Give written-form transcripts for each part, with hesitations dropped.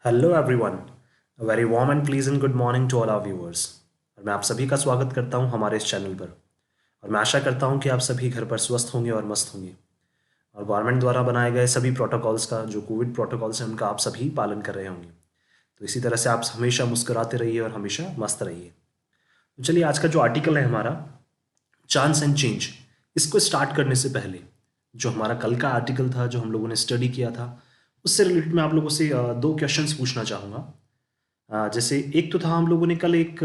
Hello everyone, very warm and pleasant good morning to all our viewers. और मैं आप सभी का स्वागत करता हूं हमारे इस चैनल पर। और मैं आशा करता हूं कि आप सभी घर पर स्वस्थ होंगे और मस्त होंगे और गवर्नमेंट द्वारा बनाए गए सभी प्रोटोकॉल्स का, जो कोविड प्रोटोकॉल्स हैं, उनका आप सभी पालन कर रहे होंगे। तो इसी तरह से आप हमेशा मुस्कुराते रहिए और हमेशा मस्त रहिए। तो चलिए, आज का जो आर्टिकल है हमारा, चांस एंड चेंज, इसको स्टार्ट करने से पहले जो हमारा कल का आर्टिकल था, जो हम लोगों ने स्टडी किया था, उससे रिलेटेड मैं आप लोगों से दो क्वेश्चंस पूछना चाहूँगा। जैसे एक तो था, हम लोगों ने कल एक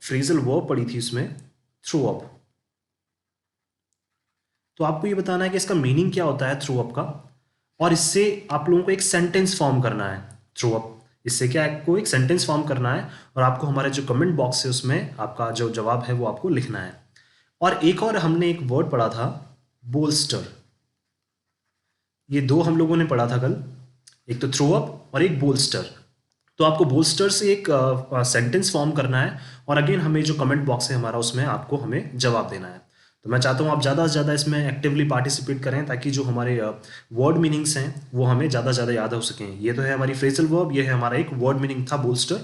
फ्रेजल वर्ब पढ़ी थी उसमें, थ्रू अप। तो आपको ये बताना है कि इसका मीनिंग क्या होता है थ्रू अप का, और इससे आप लोगों को एक सेंटेंस फॉर्म करना है। थ्रू अप, इससे क्या है, आपको एक सेंटेंस फॉर्म करना है और आपको हमारे जो कमेंट बॉक्स है उसमें आपका जो जवाब है वो आपको लिखना है। और एक और हमने एक वर्ड पढ़ा था, बोल्स्टर। ये दो हम लोगों ने पढ़ा था कल, एक तो थ्रो अप और एक बोल्स्टर। तो आपको बोल्स्टर से एक सेंटेंस फॉर्म करना है और अगेन हमें जो कमेंट बॉक्स है हमारा, उसमें आपको हमें जवाब देना है। तो मैं चाहता हूँ आप ज़्यादा से ज़्यादा इसमें एक्टिवली पार्टिसिपेट करें, ताकि जो हमारे वर्ड मीनिंग्स हैं वो हमें ज़्यादा से ज़्यादा याद हो सकें। ये तो है हमारी फ्रेजल वर्ब, ये है हमारा एक वर्ड मीनिंग था बोल्स्टर।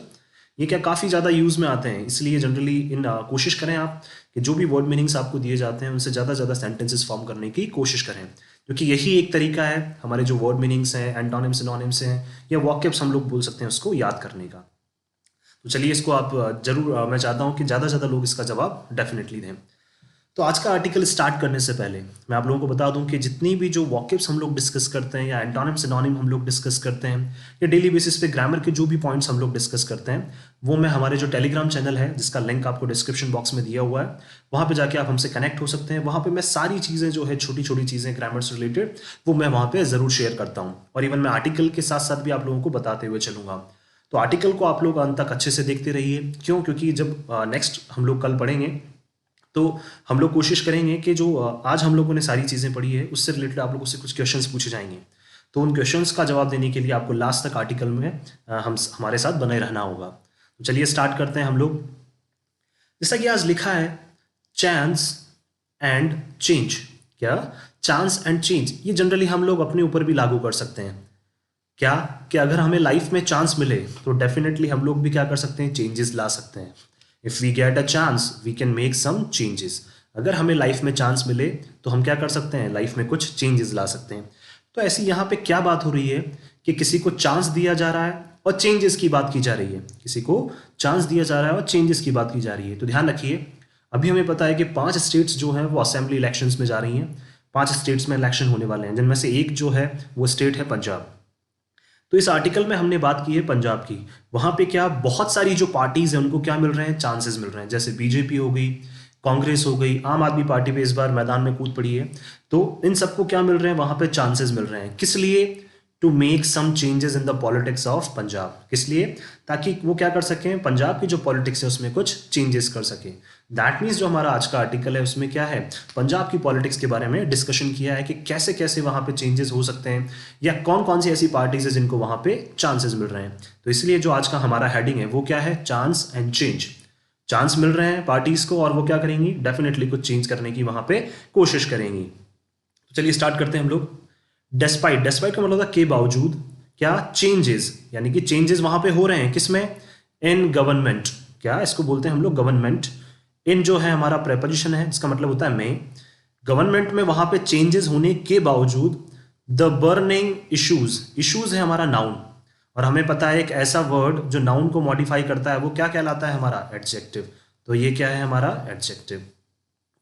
ये क्या काफ़ी ज़्यादा यूज़ में आते हैं, इसलिए जनरली इन कोशिश करें आप कि जो भी वर्ड मीनिंग्स आपको दिए जाते हैं उनसे ज़्यादा से ज़्यादा सेंटेंसेस फॉर्म करने की कोशिश करें, क्योंकि यही एक तरीका है हमारे जो वर्ड मीनिंग्स हैं, एंटोनिम्स सिनोनिम्स हैं, या वॉकेब्स हम लोग बोल सकते हैं, उसको याद करने का। तो चलिए, इसको आप जरूर, मैं चाहता हूँ कि ज़्यादा से ज़्यादा लोग इसका जवाब डेफिनेटली दें। तो आज का आर्टिकल स्टार्ट करने से पहले मैं आप लोगों को बता दूं कि जितनी भी जो वॉकेब्स हम लोग डिस्कस करते हैं, या एंटोनिम सिनोनिम हम लोग डिस्कस करते हैं, या डेली बेसिस पे ग्रामर के जो भी पॉइंट्स हम लोग डिस्कस करते हैं, वो मैं हमारे जो टेलीग्राम चैनल है, जिसका लिंक आपको डिस्क्रिप्शन बॉक्स में दिया हुआ है, वहाँ पे जाके आप हमसे कनेक्ट हो सकते हैं। वहाँ पे मैं सारी चीज़ें जो है, छोटी छोटी चीज़ें ग्रामर से रिलेटेड, वो मैं वहाँ पे ज़रूर शेयर करता हूँ। और इवन मैं आर्टिकल के साथ साथ भी आप लोगों को बताते हुए चलूँगा। तो आर्टिकल को आप लोग अंत तक अच्छे से देखते रहिए। क्यों? क्योंकि जब नेक्स्ट हम लोग कल पढ़ेंगे, तो हम लोग कोशिश करेंगे कि जो आज हम लोगों ने सारी चीज़ें पढ़ी है, उससे रिलेटेड आप लोगों से कुछ क्वेश्चंस पूछे जाएंगे। तो उन क्वेश्चंस का जवाब देने के लिए आपको लास्ट तक आर्टिकल में हम हमारे साथ बने रहना होगा। तो चलिए स्टार्ट करते हैं हम लोग। जैसा कि आज लिखा है, चांस एंड चेंज। क्या? चांस एंड चेंज, ये जनरली हम लोग अपने ऊपर भी लागू कर सकते हैं। क्या? कि अगर हमें लाइफ में चांस मिले तो डेफिनेटली हम लोग भी क्या कर सकते हैं, चेंजेस ला सकते हैं। If we get a chance we can make some changes. अगर हमें लाइफ में चांस मिले तो हम क्या कर सकते हैं, लाइफ में कुछ चेंजेस ला सकते हैं। तो ऐसी यहाँ पे क्या बात हो रही है कि किसी को चांस दिया जा रहा है और चेंजेस की बात की जा रही है। किसी को चांस दिया जा रहा है और चेंजेस की बात की जा रही है। तो ध्यान रखिए, अभी हमें पता है कि 5 स्टेट्स जो हैं वो असेंबली इलेक्शंस में जा रही हैं। 5 स्टेट्स में इलेक्शन होने वाले हैं, जिनमें से एक जो है वो स्टेट है पंजाब। तो इस आर्टिकल में हमने बात की है पंजाब की। वहां पे क्या, बहुत सारी जो पार्टीज हैं उनको क्या मिल रहे हैं, चांसेस मिल रहे हैं। जैसे बीजेपी हो गई, कांग्रेस हो गई, आम आदमी पार्टी पे इस बार मैदान में कूद पड़ी है। तो इन सबको क्या मिल रहे हैं, वहां पे चांसेस मिल रहे हैं। किस लिए? To make some changes in the politics of Punjab. किस लिए? ताकि वो क्या कर सकें, पंजाब की जो पॉलिटिक्स है उसमें कुछ चेंजेस कर सकें। दैट मीन्स जो हमारा आज का आर्टिकल है उसमें क्या है, पंजाब की पॉलिटिक्स के बारे में डिस्कशन किया है कि कैसे कैसे वहां पे चेंजेस हो सकते हैं, या कौन कौन सी ऐसी पार्टीज है जिनको वहां पे चांसेस मिल रहे हैं। तो इसलिए जो आज का हमारा हेडिंग है वो क्या है, चांस एंड चेंज। चांस मिल रहे हैं पार्टीज को और वो क्या करेंगी, डेफिनेटली कुछ चेंज करने की वहां पे कोशिश करेंगी। तो चलिए स्टार्ट करते हैं हम लोग। डेस्पाइट, डेस्पाइट का मतलब होता है के बावजूद। क्या? चेंजेस, यानी कि चेंजेस वहां पे हो रहे हैं। किसमें? In government. क्या? इसको बोलते हैं हम लोग गवर्नमेंट। इन जो है हमारा प्रेपोजिशन है, इसका मतलब होता है में। गवर्नमेंट में वहां पे चेंजेस होने के बावजूद द बर्निंग इश्यूज, इश्यूज है हमारा नाउन, और हमें पता है एक ऐसा वर्ड जो नाउन को मॉडिफाई करता है वो क्या कहलाता है, हमारा एडजेक्टिव। तो ये क्या है, हमारा adjective.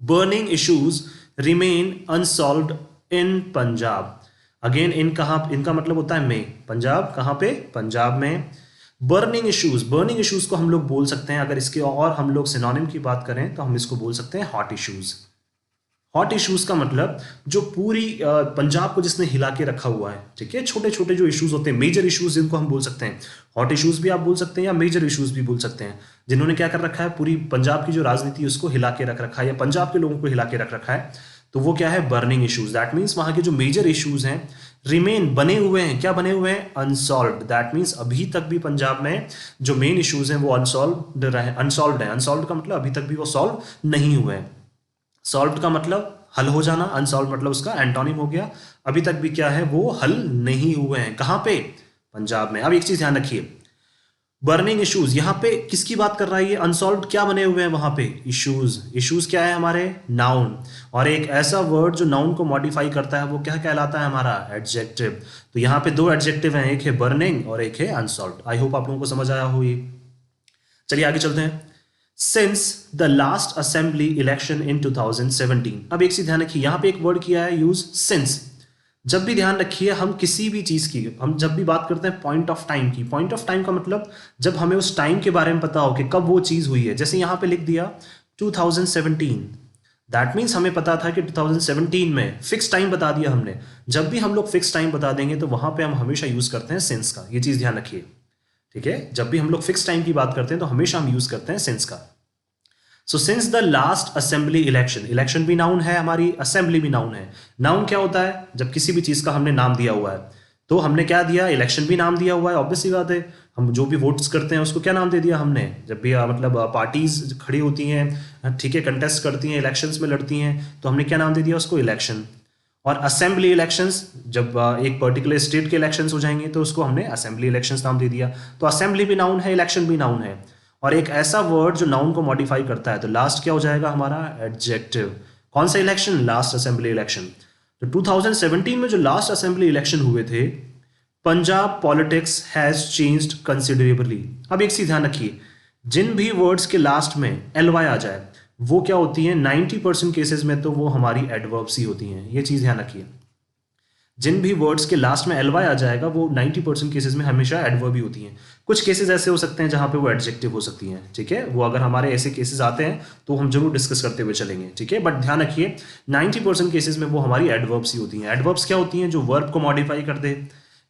Burning issues remain unsolved in Punjab. Again in कहाँ, इनका मतलब होता है में। पंजाब कहाँ पे? पंजाब में। बर्निंग इश्यूज, बर्निंग इश्यूज को हम लोग बोल सकते हैं, अगर इसके और हम लोग सिनोनिम की बात करें तो हम इसको बोल सकते हैं हॉट इश्यूज। हॉट इश्यूज का मतलब जो पूरी पंजाब को जिसने हिला के रखा हुआ है। ठीक है, छोटे छोटे जो इश्यूज होते हैं, मेजर इश्यूज जिनको हम बोल सकते हैं, हॉट इश्यूज भी आप बोल सकते हैं या मेजर इश्यूज भी बोल सकते हैं, जिन्होंने क्या कर रखा है, पूरी पंजाब की जो राजनीति उसको हिला के रख रखा है, या पंजाब के लोगों को हिला के रख रखा है। तो वो क्या है, बर्निंग इश्यूज। दैट मीन्स वहां के जो मेजर इश्यूज हैं रिमेन, बने हुए हैं। क्या बने हुए हैं? अनसॉल्व। दैट मीन्स अभी तक भी पंजाब में जो मेन इश्यूज हैं वो अनसॉल्व रहे, अनसॉल्व है। अनसॉल्व का मतलब अभी तक भी वो सॉल्व नहीं हुए हैं। सॉल्व का मतलब हल हो जाना, अनसॉल्व मतलब उसका एंटोनिम हो गया। अभी तक भी क्या है, वो हल नहीं हुए हैं। कहां पे? पंजाब में। अब एक चीज ध्यान रखिए, बर्निंग इश्यूज, यहाँ पे किसकी बात कर रहा है ये? अनसॉल्व क्या बने हुए हैं वहां पे? इश्यूज। इश्यूज क्या है हमारे? नाउन। और एक ऐसा वर्ड जो नाउन को मॉडिफाई करता है वो क्या कहलाता है? हमारा एडजेक्टिव। तो यहाँ पे दो एडजेक्टिव हैं, एक है बर्निंग और एक है अनसॉल्व। आई होप आप लोगों को समझ आया हो ये। चलिए आगे चलते हैं। Since the last assembly election in 2017। अब एक चीज ध्यान रखिए, यहाँ पे एक वर्ड किया है यूज, सिंस। जब भी ध्यान रखिए, हम किसी भी चीज की, हम जब भी बात करते हैं पॉइंट ऑफ टाइम की, पॉइंट ऑफ टाइम का मतलब जब हमें उस टाइम के बारे में पता हो कि कब वो चीज हुई है। जैसे यहाँ पे लिख दिया 2017, दैट मीन्स हमें पता था कि 2017 में, फिक्स टाइम बता दिया हमने। जब भी हम लोग फिक्स टाइम बता देंगे तो वहां पे हम हमेशा यूज करते हैं सिंस का, ये चीज ध्यान रखिए, ठीक है? जब भी हम लोग फिक्स टाइम की बात करते हैं तो हमेशा हम यूज करते हैं सिंस का। So since the last assembly election, election भी नाउन है हमारी, असेंबली भी नाउन है। नाउन क्या होता है? जब किसी भी चीज का हमने नाम दिया हुआ है, तो हमने क्या दिया? इलेक्शन भी नाम दिया हुआ है, ऑब्वियस सी बात है। हम जो भी वोट्स करते हैं उसको क्या नाम दे दिया हमने? जब भी मतलब पार्टीज खड़ी होती हैं, ठीक है, कंटेस्ट करती हैं, इलेक्शंस में लड़ती हैं, तो हमने क्या नाम दे दिया उसको? इलेक्शन। और असेंबली इलेक्शंस, जब एक पर्टिकुलर स्टेट के इलेक्शंस हो जाएंगे तो उसको हमने असेंबली इलेक्शंस नाम दे दिया। तो असेंबली भी नाउन है, इलेक्शन भी नाउन है। और एक ऐसा वर्ड जो नाउन को मॉडिफाई करता है, तो लास्ट क्या हो जाएगा हमारा? एडजेक्टिव। कौन सा इलेक्शन? Last assembly election. तो 2017 में जो लास्ट असेंबली इलेक्शन हुए थे, Punjab politics has changed considerably. अब एक चीज ध्यान रखिए, जिन भी वर्ड्स के लास्ट में एलवाई आ जाए वो क्या होती हैं? 90% केसेस में तो वो हमारी एडवर्ब्स ही होती हैं, ये चीज ध्यान रखिए। जिन भी वर्ड्स के लास्ट में एलवाई आ जाएगा वो 90% केसेस में हमेशा एडवर्ब ही होती हैं। कुछ केसेस ऐसे हो सकते हैं जहां पे वो एडजेक्टिव हो सकती हैं, ठीक है? वो अगर हमारे ऐसे केसेस आते हैं तो हम जरूर डिस्कस करते हुए चलेंगे, ठीक है? बट ध्यान रखिए 90% केसेस में वो हमारी एडवर्ब्स ही होती हैं। एडवर्ब्स क्या होती हैं? जो वर्ब को मॉडिफाई कर दे,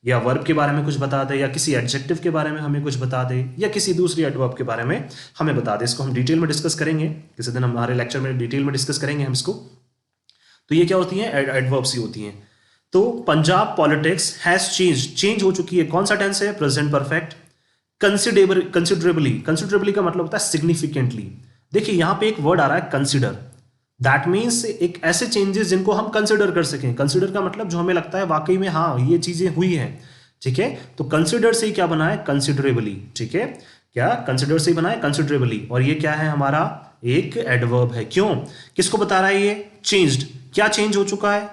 या वर्ब के बारे में कुछ बता दे, या किसी एडजेक्टिव के बारे में हमें कुछ बता दे, या किसी दूसरी एडवर्ब के बारे में हमें बता दे। इसको हम डिटेल में डिस्कस करेंगे, किसी दिन हमारे लेक्चर में डिटेल में डिस्कस करेंगे हम इसको। तो ये क्या होती हैं? एडवर्ब्स ही होती हैं। तो पंजाब पॉलिटिक्स हैज चेंज हो चुकी है। कौन सा टेंस है? Present perfect. कंसिडरेबली, कंसिडरेबली का मतलब होता है सिग्निफिकेंटली। देखिए यहां पे एक वर्ड आ रहा है कंसिडर, दैट मीन्स एक ऐसे चेंजेस जिनको हम कंसिडर कर सकें। कंसिडर का मतलब जो हमें लगता है वाकई में हाँ ये चीजें हुई हैं, ठीक है? तो कंसिडर से ही क्या बना है? कंसिडरेबली, ठीक है? क्या कंसिडर से ही बना है? कंसिडरेबली। और ये क्या है हमारा? एक एडवर्ब है। क्यों? किसको बता रहा है ये? चेंज्ड। क्या चेंज हो चुका है?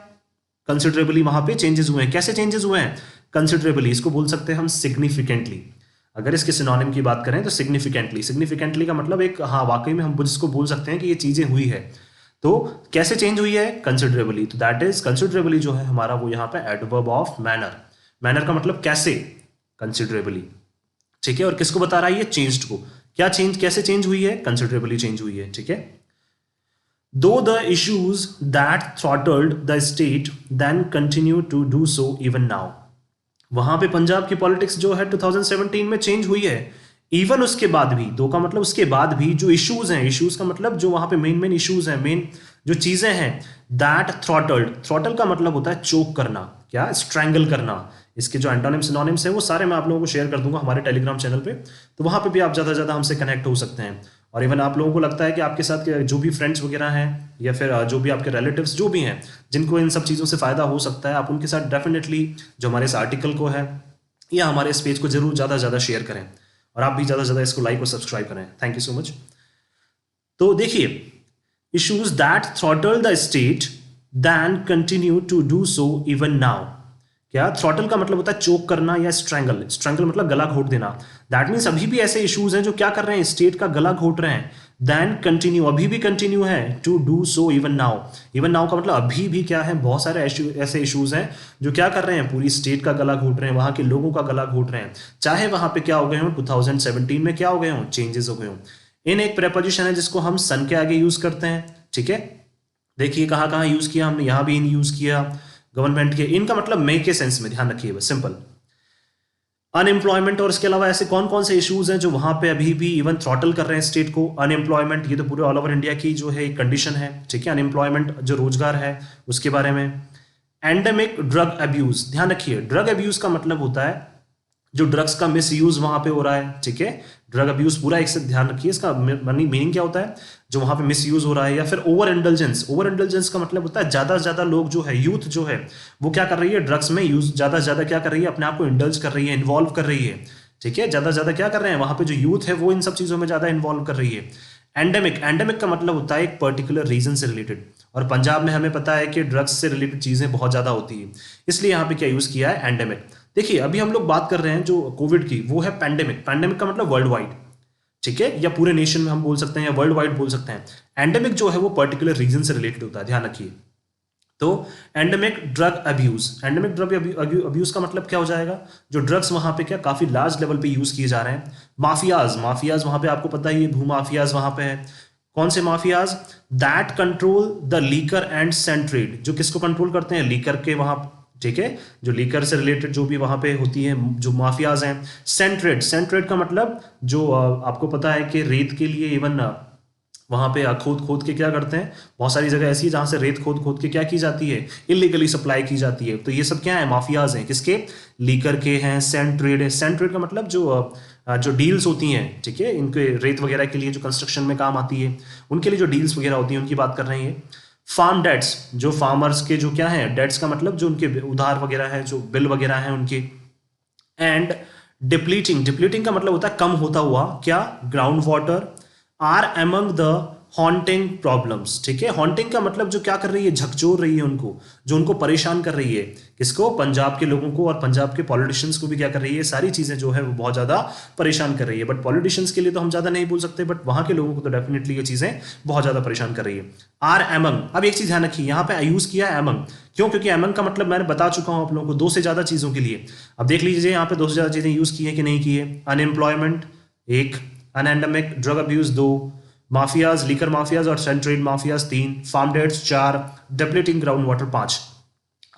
कंसिडरेबली वहां पे चेंजेस हुए हैं। कैसे चेंजेस हुए हैं? कंसिडरेबली। इसको बोल सकते हैं हम सिग्निफिकेंटली। अगर इसके सिनोनिम की बात करें तो सिग्निफिकेंटली। सिग्निफिकेंटली का मतलब एक हाँ वाकई में हम जिसको बोल सकते हैं कि ये चीजें हुई है। तो कैसे चेंज हुई है? कंसिडरेबली। तो दैट इज कंसिडरेबली जो है हमारा वो यहाँ पे एडवर्ब ऑफ मैनर। मैनर का मतलब कैसे, कंसिडरेबली, ठीक है? और किसको बता रहा है ये? चेंज्ड को। क्या चेंज, कैसे चेंज हुई है? कंसिडरेबली चेंज हुई है, ठीक है? Though the issues that throttled the state then continue to do so even now. वहां पे पंजाब की पॉलिटिक्स जो है 2017 में चेंज हुई है, इवन उसके बाद भी। दो का मतलब उसके बाद भी जो इश्यूज हैं, इश्यूज का मतलब जो वहां पे मेन इश्यूज हैं, मेन जो चीजें हैं, दैट थ्रॉटल्ड। थ्रॉटल का मतलब होता है चोक करना, क्या? स्ट्रैंगल करना। इसके जो एंटोनिम सिनोनिम्स हैं वो सारे मैं आप लोगों को शेयर कर दूंगा हमारे टेलीग्राम चैनल पे, तो वहां पे भी आप ज्यादा से ज्यादा हमसे कनेक्ट हो सकते हैं। और इवन आप लोगों को लगता है कि आपके साथ जो भी फ्रेंड्स वगैरह हैं या फिर जो भी आपके रिलेटिव्स जो भी हैं जिनको इन सब चीज़ों से फ़ायदा हो सकता है, आप उनके साथ डेफिनेटली जो हमारे इस आर्टिकल को है या हमारे इस पेज को जरूर ज़्यादा से ज़्यादा शेयर करें, और आप भी ज़्यादा से ज़्यादा इसको लाइक और सब्सक्राइब करें। Thank you so much. तो देखिए, issues that throttle the state than continue to do so even now. क्या? थ्रॉटल का मतलब होता है चोक करना या स्ट्रैंगल। स्ट्रैंगल मतलब गला घोट देना। दैट मीन्स अभी भी ऐसे इश्यूज हैं जो क्या कर रहे हैं? स्टेट का गला घोट रहे हैं। देन कंटिन्यू, अभी भी कंटिन्यू है। To do so even now. Even now का मतलब अभी भी क्या है? बहुत सारे ऐसे इश्यूज हैं जो क्या कर रहे हैं? पूरी स्टेट का गला घोट रहे हैं, वहां के लोगों का गला घोट रहे हैं, चाहे वहां पे क्या हो गए हो? 2017 में क्या हो गए हो? चेंजेस हो गए हो। इन एक प्रेपोजिशन है जिसको हम सन के आगे यूज करते हैं, ठीक है? देखिए कहाँ कहाँ यूज किया हमने, यहां भी इन यूज किया गवर्नमेंट के। इनका मतलब मे के सेंस में, ध्यान रखिए, बस सिंपल। अनएम्प्लॉयमेंट और इसके अलावा ऐसे कौन कौन से इश्यूज हैं जो वहां पे अभी भी इवन थ्रॉटल कर रहे हैं स्टेट को? अनएम्प्लॉयमेंट, ये तो पूरे ऑल ओवर इंडिया की जो है एक कंडीशन है, ठीक है? अनएम्प्लॉयमेंट जो रोजगार है उसके बारे में। एंडेमिक ड्रग अब्यूज, ध्यान रखिए ड्रग अब्यूज का मतलब होता है जो ड्रग्स का मिस यूज वहां पे हो रहा है, ठीक है, ड्रग अब्यूज पूरा एक से ध्यान रखिए, इसका मीनिंग क्या होता है, जो वहां पे मिस यूज हो रहा है, या फिर ओवर इंडल्जेंस। ओवर इंडल्जेंस का मतलब होता है ज्यादा से ज्यादा लोग जो है, यूथ जो है वो क्या कर रही है, ड्रग्स में यूज ज्यादा से ज्यादा क्या कर रही है, अपने आप को इंडल्ज कर रही है, इन्वॉल्व कर रही है, ठीक है, ज्यादा से ज्यादा क्या कर रहे हैं वहां पे जो यूथ है वो इन सब चीजों में ज्यादा इन्वॉल्व कर रही है। एंडेमिक, एंडेमिक का मतलब होता है एक पर्टिकुलर रीजन से रिलेटेड, और पंजाब में हमें पता है कि ड्रग्स से रिलेटेड चीजें बहुत ज्यादा होती है, इसलिए यहाँ पे क्या यूज किया है, एंडेमिक। देखिए अभी हम लोग बात कर रहे हैं जो कोविड की, वो है पैंडेमिक। पैंडेमिक का मतलब वर्ल्ड वाइड, ठीक है, या पूरे नेशन में हम बोल सकते हैं, या वर्ल्ड वाइड बोल सकते हैं। एंडेमिक जो है वो पर्टिकुलर रीजन से रिलेटेड होता है, ध्यान रखिए। तो endemic drug abuse, endemic drug abuse का मतलब क्या हो जाएगा, जो ड्रग्स वहां पे क्या काफी लार्ज लेवल पे यूज किए जा रहे हैं। माफियाज, माफियाज वहां पे आपको पता ही है, भू माफियाज वहां पे है। कौन से mafias, that control the liquor and sand trade, जो किसको कंट्रोल करते हैं, लीकर के वहां, ठीक है, जो लीकर से रिलेटेड जो भी वहां पे होती है जो माफियाज हैं। सेंट ट्रेड, सेंट ट्रेड का मतलब जो आपको पता है कि रेत के लिए इवन वहां पे खोद खोद के क्या करते हैं, बहुत सारी जगह ऐसी है जहां से रेत खोद खोद के क्या की जाती है, इलीगली सप्लाई की जाती है। तो ये सब क्या है, माफियाज हैं, किसके, लीकर के हैं। सेंट ट्रेड है, सेंट ट्रेड का मतलब जो डील्स होती हैं, ठीक है, इनके रेत वगैरह के लिए जो कंस्ट्रक्शन में काम आती है, उनके लिए जो डील्स वगैरह होती है उनकी बात कर रहे हैं। फार्म डेट्स, जो फार्मर्स के जो क्या है, डेट्स का मतलब जो उनके उधार वगैरह है, जो बिल वगैरह है उनके। एंड डिप्लीटिंग, डिप्लीटिंग का मतलब होता है कम होता हुआ क्या, ground water are among the haunting problems, ठीक है। हॉन्टिंग का मतलब जो क्या कर रही है, झकझोर रही है उनको, जो उनको परेशान कर रही है, किसको, पंजाब के लोगों को, और पंजाब के पॉलिटिशियंस को भी क्या कर रही है, सारी चीजें जो है वो बहुत ज्यादा परेशान कर रही है। बट पॉलिटिशियंस के लिए तो हम ज्यादा नहीं बोल सकते, बट वहां के लोगों को तो डेफिनेटली ये चीजें बहुत ज्यादा परेशान कर रही है। आर एमंग, अब एक चीज ध्यान रखिए, यहाँ पे यूज किया है एमंग, क्यों, क्योंकि एमंग का मतलब मैंने बता चुका हूं आप लोगों को, दो से ज्यादा चीजों के लिए। अब देख लीजिए यहाँ पे दो से ज्यादा चीजें यूज की है कि नहीं की है। अनएम्प्लॉयमेंट एक, अनएंडेमिक ड्रग अब्यूज दो, माफियाज, लीकर माफियाज और सेंट ट्रेड माफियाज तीन, फार्म डेट्स चार, डिप्लीटिंग ग्राउंड वाटर पांच।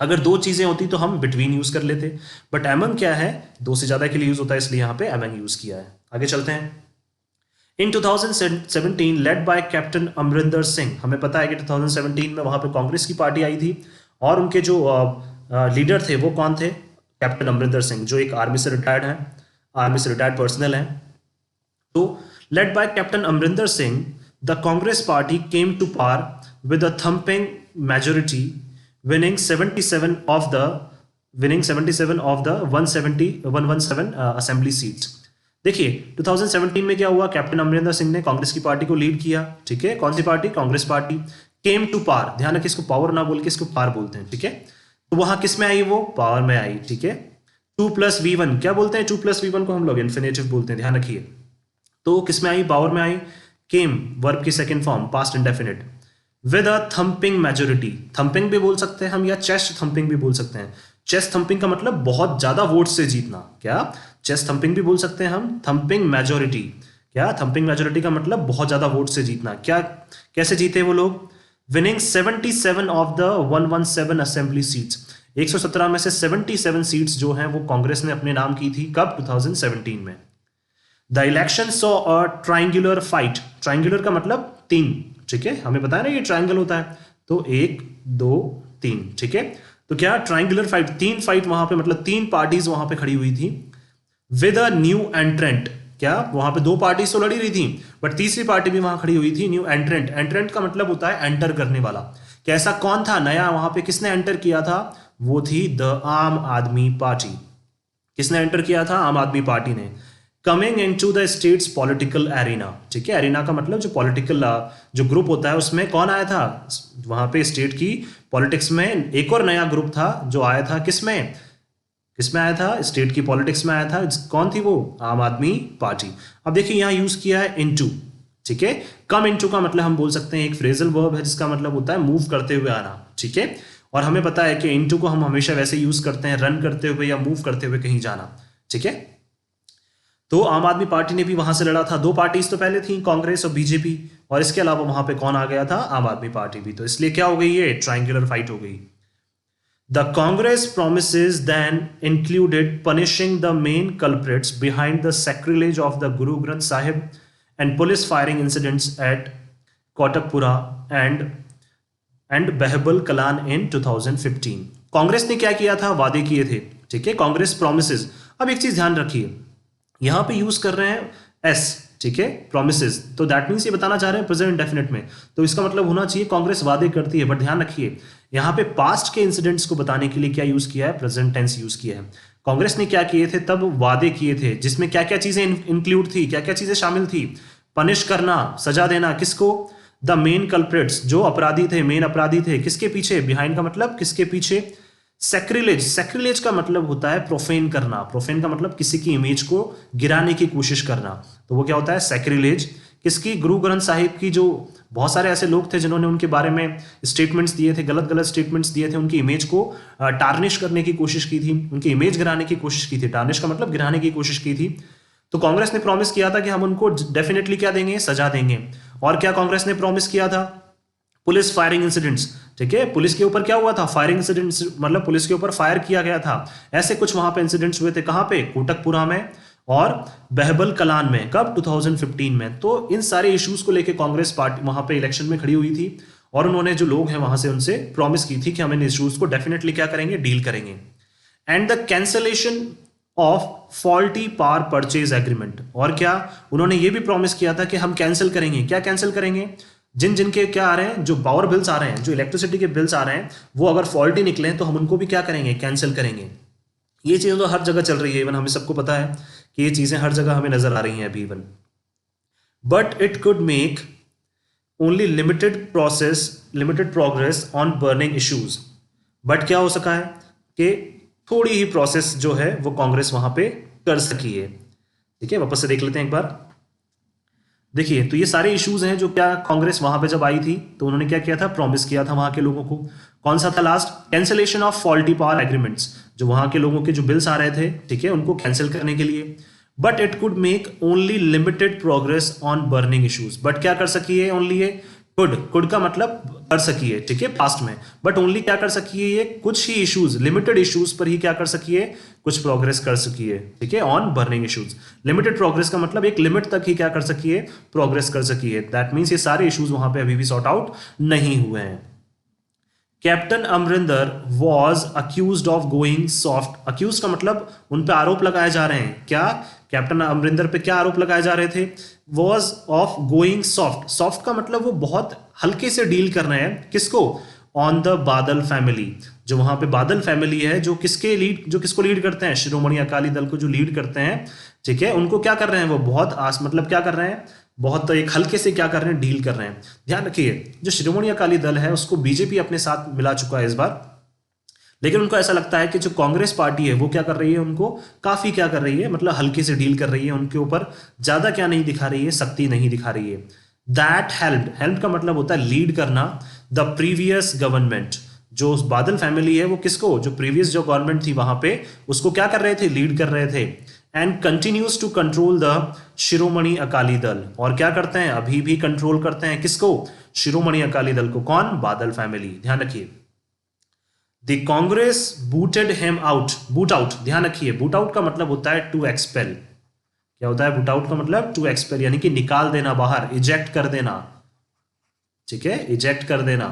अगर दो चीजें होती तो हम बिटवीन यूज कर लेते, बट एमंग क्या है, दो से ज्यादा के लिए यूज होता है, इसलिए यहां पे एमंग यूज किया है। आगे चलते हैं। इन 2017 led by captain Amarinder Singh, हमें पता है कि 2017 में वहां पे कांग्रेस की पार्टी आई थी, और उनके जो लीडर थे वो कौन थे, कैप्टन अमरिंदर सिंह, जो एक आर्मी से रिटायर्ड है, आर्मी से रिटायर्ड पर्सनल है। तो led by Captain Amrinder Singh, the Congress party came to power with a thumping majority, winning 77 of the 117 assembly seats. देखिए 2017 में क्या हुआ, कैप्टन अमरिंदर सिंह ने कांग्रेस की पार्टी को लीड किया, ठीक है, कौन सी party, Congress party. Came to power, ध्यान रखिए, इसको पावर ना बोल के इसको पार बोलते हैं, ठीक है। तो वहां किस में आई, वो पावर में आई, ठीक है। 2+V1 क्या बोलते हैं, 2+V1 को हम लोग इन्फिनेटिव बोलते हैं, ध्यान रखिए। तो किस में आई, पावर में आई। केम वर्ब की second form, past indefinite, with a thumping majority, thumping भी बोल सकते हैं हम, या चेस्ट थंपिंग भी बोल सकते हैं। चेस्ट थंपिंग का मतलब बहुत ज्यादा वोट से जीतना, क्या, चेस्ट थंपिंग भी बोल सकते हैं हम। थंपिंग मेजोरिटी, क्या, थंपिंग मेजोरिटी का मतलब बहुत ज्यादा वोट से जीतना, क्या, कैसे जीते वो लोग, winning 77 of the 117 assembly seats, 117 में से 77 सीट्स जो हैं वो कांग्रेस ने अपने नाम की थी, कब, 2017 में। The election saw a triangular fight, triangular का मतलब तीन, ठीक है, हमें पता है ना ये ट्राइंगल होता है, तो 1 2 3, ठीक है। तो क्या ट्राइंगुलर फाइट, तीन फाइट वहां पे, मतलब तीन पार्टीज वहां पे खड़ी हुई थी। विद अ न्यू एंट्रेंट, क्या वहां पे दो पार्टीज तो लड़ी रही थी, बट तीसरी पार्टी भी वहां खड़ी हुई थी, न्यू एंट्रेंट। एंट्रेंट का मतलब होता है एंटर करने वाला, कैसा, कौन था नया वहां पे, किसने एंटर किया था, वो थी द आम आदमी पार्टी। किसने एंटर किया था, आम आदमी पार्टी ने। Coming into the state's political arena, ठीक है, एरिना का मतलब जो पॉलिटिकल जो ग्रुप होता है उसमें कौन आया था, वहां पे स्टेट की पॉलिटिक्स में एक और नया ग्रुप था जो आया था, किसमें, किसमें आया था, स्टेट की पॉलिटिक्स में आया था, कौन थी वो, आम आदमी पार्टी। अब देखिए यहां यूज किया है इनटू, ठीक है। कम इनटू का मतलब हम बोल सकते हैं एक फ्रेजल वर्ब है जिसका मतलब होता है मूव करते हुए आना, ठीक है। और हमें पता है कि इनटू को हम हमेशा वैसे यूज करते हैं रन करते हुए या मूव करते हुए कहीं जाना, ठीक है। तो आम आदमी पार्टी ने भी वहां से लड़ा था, दो पार्टीज तो पहले थी, कांग्रेस और बीजेपी, और इसके अलावा वहां पे कौन आ गया था, आम आदमी पार्टी भी। तो इसलिए क्या हो गई, ये ट्रायंगुलर फाइट हो गई। The Congress promises then included punishing the main culprits behind the sacrilege of the Guru Granth Sahib and police firing incidents at Kotakpura and Behbal Kalan in 2015। Congress ने क्या किया था, वादे किए थे, ठीक है। कांग्रेस प्रोमिसेस, अब एक चीज ध्यान रखिए, यहां पे यूज कर रहे हैं एस, ठीक है, प्रोमिसेस, तो दैट मीन्स ये बताना चाह रहे हैं प्रेजेंट इंडेफिनिट में, तो इसका मतलब होना चाहिए कांग्रेस वादे करती है। बट ध्यान रखिए यहां पे पास्ट के इंसिडेंट्स को बताने के लिए क्या यूज किया है, प्रेजेंट टेंस यूज किया है। कांग्रेस ने क्या किए थे, तब वादे किए थे जिसमें क्या क्या चीजें इंक्लूड थी, क्या क्या चीजें शामिल थी, पनिश करना, सजा देना, किसको, द मेन कल्प्रिट्स, जो अपराधी थे, मेन अपराधी थे, किसके पीछे, बिहाइंड का मतलब किसके पीछे, सैक्रिलेज, सैक्रिलेज का मतलब होता है प्रोफेन करना, प्रोफेन का मतलब किसी की इमेज को गिराने की कोशिश करना, तो वो क्या होता है, सैक्रिलेज। किसकी, गुरु ग्रंथ साहिब की, जो बहुत सारे ऐसे लोग थे जिन्होंने उनके बारे में स्टेटमेंट्स दिए थे, गलत गलत स्टेटमेंट्स दिए थे, उनकी इमेज को टार्निश करने की कोशिश की थी, उनकी इमेज गिराने की कोशिश की थी, टार्निश का मतलब गिराने की कोशिश की थी। तो कांग्रेस ने प्रॉमिस किया था कि हम उनको डेफिनेटली क्या देंगे, सजा देंगे। और क्या कांग्रेस ने प्रॉमिस किया था, पुलिस फायरिंग इंसिडेंट्स, ठीक है, पुलिस के ऊपर क्या हुआ था, फायरिंग इंसिडेंट्स, मतलब पुलिस के ऊपर फायर किया गया था, ऐसे कुछ वहां पे इंसिडेंट्स हुए थे, कहां पे, कोटकपुरा में और बहबल कलान में, कब, 2015 में। तो इन सारे इश्यूज को लेकर कांग्रेस पार्टी वहां पे इलेक्शन में खड़ी हुई थी और उन्होंने जो लोग हैं वहां से उनसे प्रॉमिस की थी कि हम इन इश्यूज को डेफिनेटली क्या करेंगे, डील करेंगे। And the cancellation of faulty power purchase agreement, और क्या उन्होंने ये भी प्रॉमिस किया था कि हम कैंसिल करेंगे, क्या कैंसिल करेंगे, जिन जिनके क्या आ रहे हैं, जो पावर बिल्स आ रहे हैं, जो इलेक्ट्रिसिटी के बिल्स आ रहे हैं, वो अगर फॉल्टी निकले तो हम उनको भी क्या करेंगे, कैंसिल करेंगे। ये चीजें तो हर जगह चल रही है, इवन हमें सबको पता है कि ये चीजें हर जगह हमें नजर आ रही हैं अभी even. But it could make only limited progress on burning issues. But क्या हो सका है कि थोड़ी ही प्रोसेस जो है वो कांग्रेस वहां पे कर सकी है। ठीक है, वापस से देख लेते हैं एक बार। देखिए, तो ये सारे इश्यूज हैं जो क्या कांग्रेस वहां पे जब आई थी तो उन्होंने क्या किया था, प्रॉमिस किया था वहां के लोगों को। कौन सा था last, cancellation of faulty power agreements, जो वहां के लोगों के जो बिल्स आ रहे थे, ठीक है, उनको कैंसिल करने के लिए। But it could make only limited progress on burning issues, but क्या कर सकी है, ओनली ये कुड का मतलब कर सकी है, ठीक है, पास्ट में। बट ओनली क्या कर सकी है, ये कुछ ही इश्यूज, लिमिटेड इश्यूज पर ही क्या कर सकी है, कुछ प्रोग्रेस कर सकी है, ठीक है, on burning issues. Limited progress का मतलब एक लिमिट तक ही क्या कर सकी है, प्रोग्रेस कर सकी है। दैट मीन्स ये सारे इश्यूज वहां पे अभी भी सॉर्ट आउट नहीं हुए हैं। Captain Amarinder was accused of going soft, accused का मतलब उन पे आरोप लगाए जा रहे हैं, क्या, कैप्टन अमरिंदर पे क्या आरोप लगाए जा रहे थे, was of going soft, soft का मतलब वो बहुत हल्के से डील कर रहे हैं, किसको, ऑन द बादल फैमिली, जो वहां पे बादल फैमिली है, जो किसको लीड करते हैं, शिरोमणि अकाली दल को जो लीड करते हैं, ठीक है, उनको क्या कर रहे हैं, वो बहुत मतलब क्या कर रहे हैं, बहुत एक हल्के से क्या कर रहे हैं, डील कर रहे हैं। ध्यान रखिए, जो शिरोमणि अकाली दल है उसको बीजेपी अपने साथ मिला चुका है इस बार, लेकिन उनको ऐसा लगता है कि जो कांग्रेस पार्टी है वो क्या कर रही है, उनको काफी क्या कर रही है, मतलब हल्के से डील कर रही है, उनके ऊपर ज्यादा क्या नहीं दिखा रही है, सख्ती नहीं दिखा रही है। दैट हेल्प का मतलब होता है लीड करना, द प्रीवियस गवर्नमेंट, जो बादल फैमिली है वो किसको, जो प्रीवियस जो गवर्नमेंट थी वहां पे उसको क्या कर रहे थे, लीड कर रहे थे। And continues to control the Shiromani Akali Dal, और क्या करते हैं, अभी भी कंट्रोल करते हैं, किसको, शिरोमणि अकाली दल को, कौन, बादल फैमिली। ध्यान रखिए, the Congress booted him out, boot out, ध्यान रखिए, बूट आउट का मतलब होता है टू एक्सपेल। क्या होता है बूट आउट का मतलब, टू एक्सपेल, यानी कि निकाल देना बाहर, इजेक्ट कर देना, ठीक है, इजेक्ट कर देना,